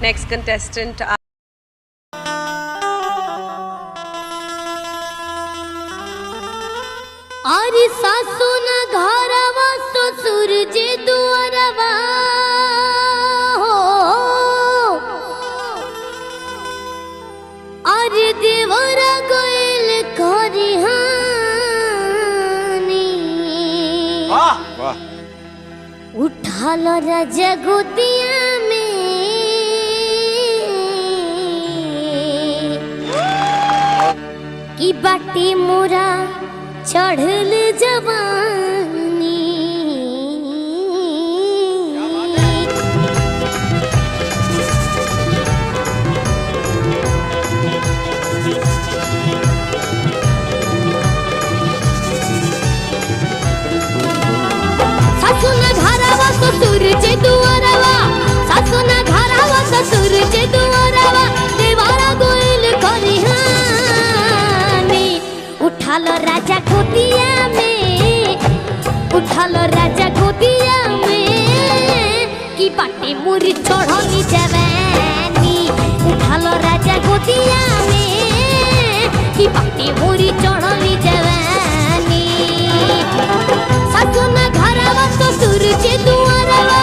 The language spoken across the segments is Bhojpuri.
Next contestant. आरी सासू न घरवा ससुर जे दुआरवा हो आरी देवरा गइल करिहानी वाह वाह उठाल राजा गोदिया में की बाटी मोरा चढ़ल जवानी सासू न घरवा ससुर जे दुआरवा सासू न घरवा ससुर जे दुआरवा देवारा गोइल करिहानी उठाल राजा गोदिया में उठाल राजा गोदिया में की बाटे मुरी चढ़ली जवानी उठाल राजा गोदिया में की बाटे मुरी चढ़ली जवानी सासू न घरवा ससुर जे दुआरवा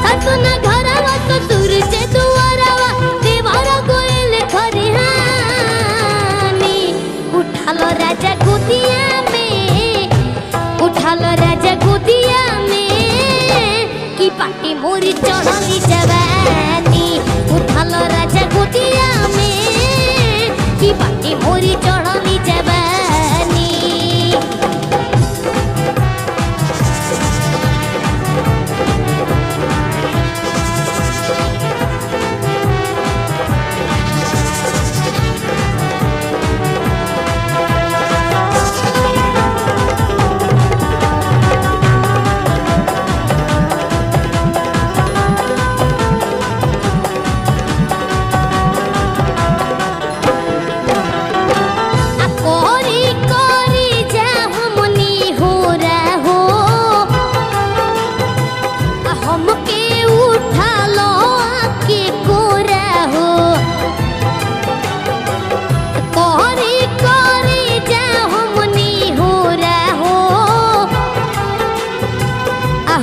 सासू न घरवा ससुर जे दुआरवा देवारा गोइल खरिहानी उठाल राजा गोदिया में उठाल राजा गोदिया में की पाटी मोरी चढ़ली जवानी उठाल राजा गोदिया में की पाटी मोरी चढ़ली जवानी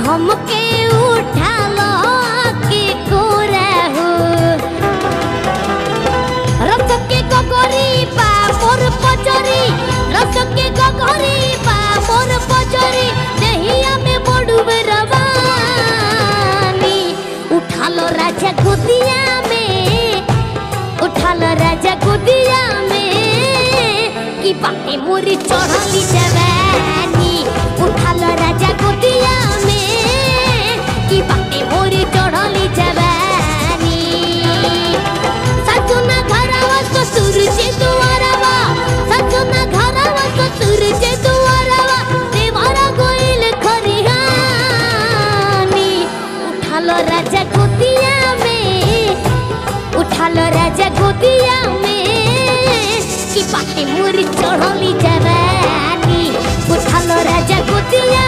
हमके उठालो के कोरा हो रस के गगरी पा मोर पचरी रस के गगरी पा मोर पचरी देहिया में बड़ुबे रवानी उठालो राजा गोदिया में उठालो राजा गोदिया में की बाटे मोरी चढ़ली जवानी उठालो राजा गोदिया में की बाटे मोरी चढ़ली जवानी सासू न घरवा ससुर जे दुआरवा सासू न घरवा ससुर जे दुआरवा देवारा गोइल खरिहानी उठालो राजा गोदिया में उठालो राजा गोदिया में की बाटे मोरी चढ़ली जवानी उठालो राजा गोदिया